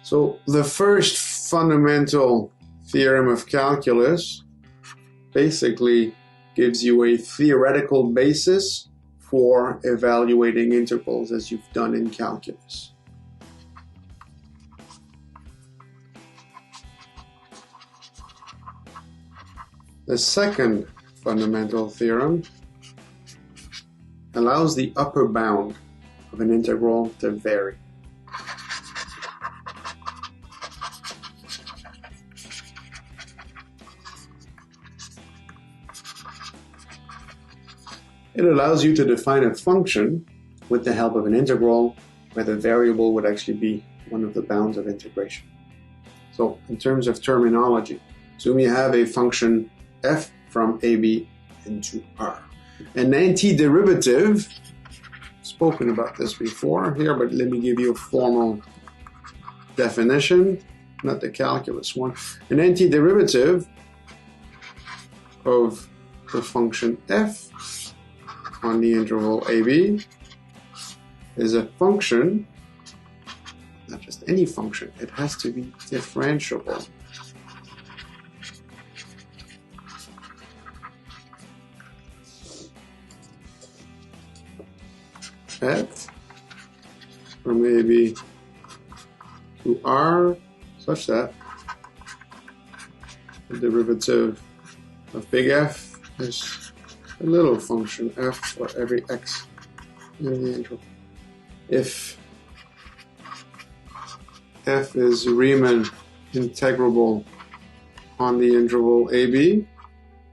So the first fundamental theorem of calculus basically gives you a theoretical basis for evaluating integrals as you've done in calculus. The second fundamental theorem allows the upper bound of an integral to vary. It allows you to define a function with the help of an integral where the variable would actually be one of the bounds of integration. So in terms of terminology, assume you have a function f from AB into R. An antiderivative, spoken about this before here, but let me give you a formal definition, not the calculus one. An antiderivative of the function f on the interval AB is a function, not just any function, it has to be differentiable. F from AB to R such that the derivative of big F is a little function f for every x in the interval. If f is Riemann integrable on the interval AB,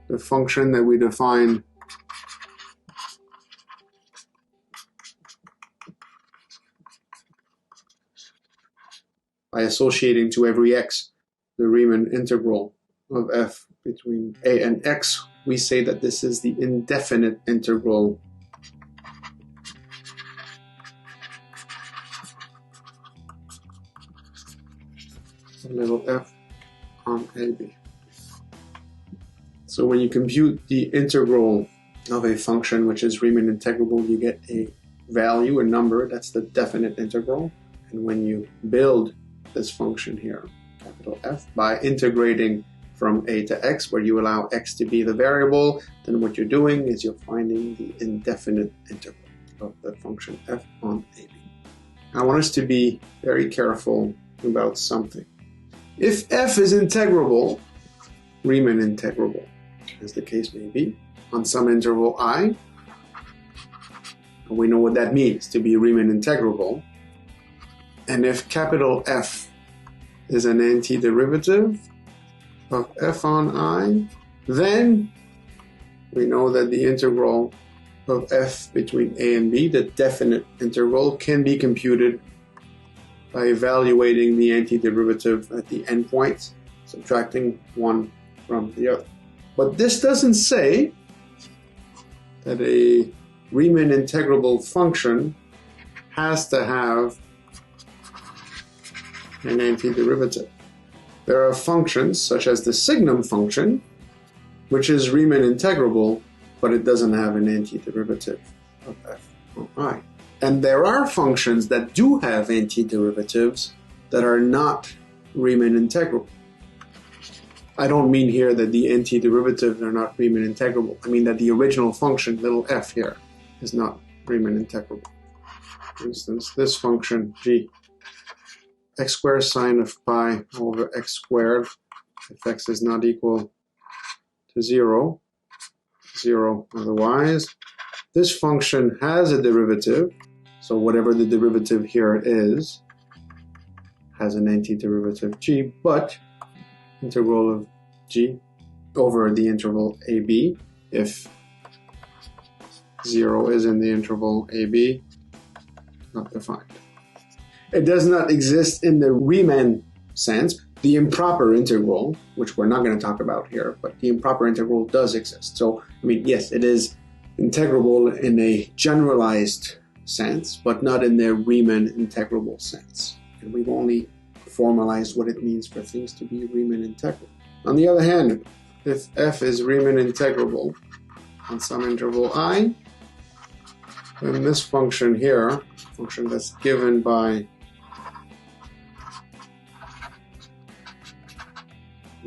the function that we define by associating to every x the Riemann integral of f between a and x, we say that this is the indefinite integral of little f on AB. So when you compute the integral of a function which is Riemann integrable, you get a value, a number, that's the definite integral. And when you build this function here, capital F, by integrating from a to x, where you allow x to be the variable, then what you're doing is you're finding the indefinite integral of the function f on AB. I want us to be very careful about something. If f is integrable, Riemann integrable, as the case may be, on some interval I, and we know what that means, to be Riemann integrable, and if capital F is an antiderivative of f on I, then we know that the integral of f between a and b, the definite integral, can be computed by evaluating the antiderivative at the endpoint, subtracting one from the other. But this doesn't say that a Riemann integrable function has to have an antiderivative. There are functions, such as the signum function, which is Riemann integrable, but it doesn't have an antiderivative of f on I. And there are functions that do have antiderivatives that are not Riemann integrable. I don't mean here that the antiderivatives are not Riemann integrable. I mean that the original function, little f here, is not Riemann integrable. For instance, this function, g, x squared sine of pi over x squared, if x is not equal to 0 otherwise. This function has a derivative, so whatever the derivative here is, has an antiderivative g, but integral of g over the interval AB, if 0 is in the interval AB, not defined. It does not exist in the Riemann sense. The improper integral, which we're not going to talk about here, but the improper integral does exist. So, I mean, yes, it is integrable in a generalized sense, but not in the Riemann integrable sense. And we've only formalized what it means for things to be Riemann integrable. On the other hand, if f is Riemann integrable on some interval I, then this function here, function that's given by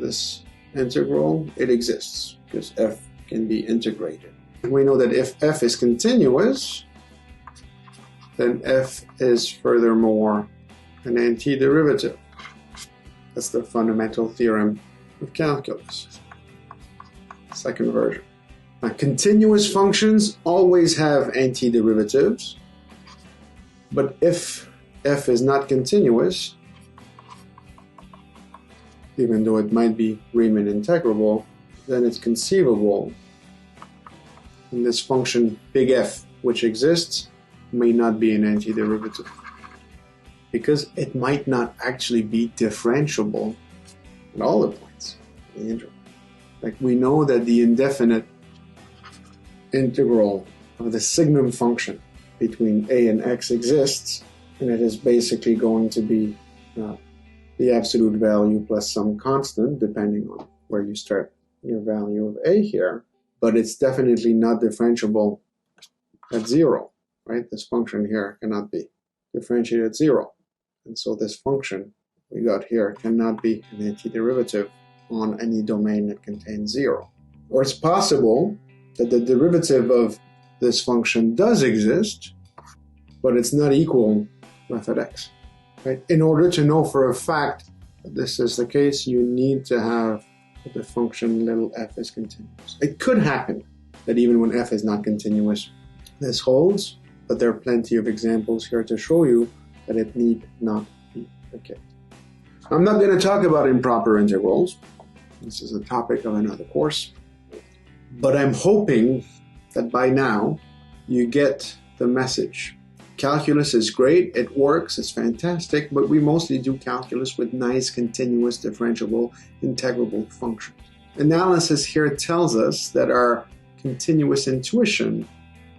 this integral, it exists because f can be integrated. We know that if f is continuous, then f is furthermore an antiderivative. That's the fundamental theorem of calculus. Second version. Now, continuous functions always have antiderivatives, but if f is not continuous, even though it might be Riemann integrable, then it's conceivable and this function big F, which exists, may not be an antiderivative because it might not actually be differentiable at all the points in the integral. Like we know that the indefinite integral of the signum function between a and x exists, and it is basically going to be the absolute value plus some constant, depending on where you start your value of a here, but it's definitely not differentiable at 0, right? This function here cannot be differentiated at 0. And so this function we got here cannot be an antiderivative on any domain that contains 0. Or it's possible that the derivative of this function does exist, but it's not equal to f at x. Right? In order to know for a fact that this is the case, you need to have the function little f is continuous. It could happen that even when f is not continuous, this holds, but there are plenty of examples here to show you that it need not be the case. I'm not going to talk about improper integrals. This is a topic of another course. But I'm hoping that by now you get the message. Calculus is great, it works, it's fantastic, but we mostly do calculus with nice, continuous, differentiable, integrable functions. Analysis here tells us that our continuous intuition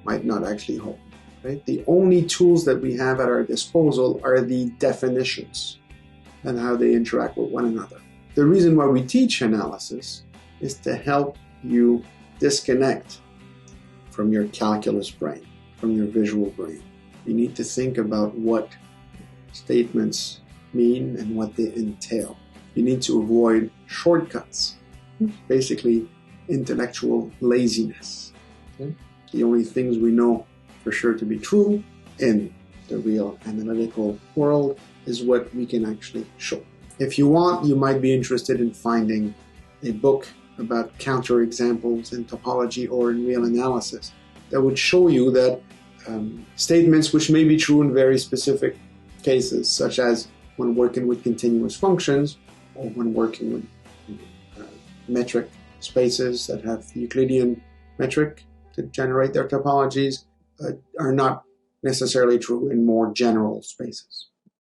might not actually hold. Right? The only tools that we have at our disposal are the definitions and how they interact with one another. The reason why we teach analysis is to help you disconnect from your calculus brain, from your visual brain. You need to think about what statements mean and what they entail. You need to avoid shortcuts, basically intellectual laziness. Okay? The only things we know for sure to be true in the real analytical world is what we can actually show. If you want, you might be interested in finding a book about counterexamples in topology or in real analysis that would show you that statements which may be true in very specific cases, such as when working with continuous functions or when working with metric spaces that have Euclidean metric to generate their topologies, are not necessarily true in more general spaces.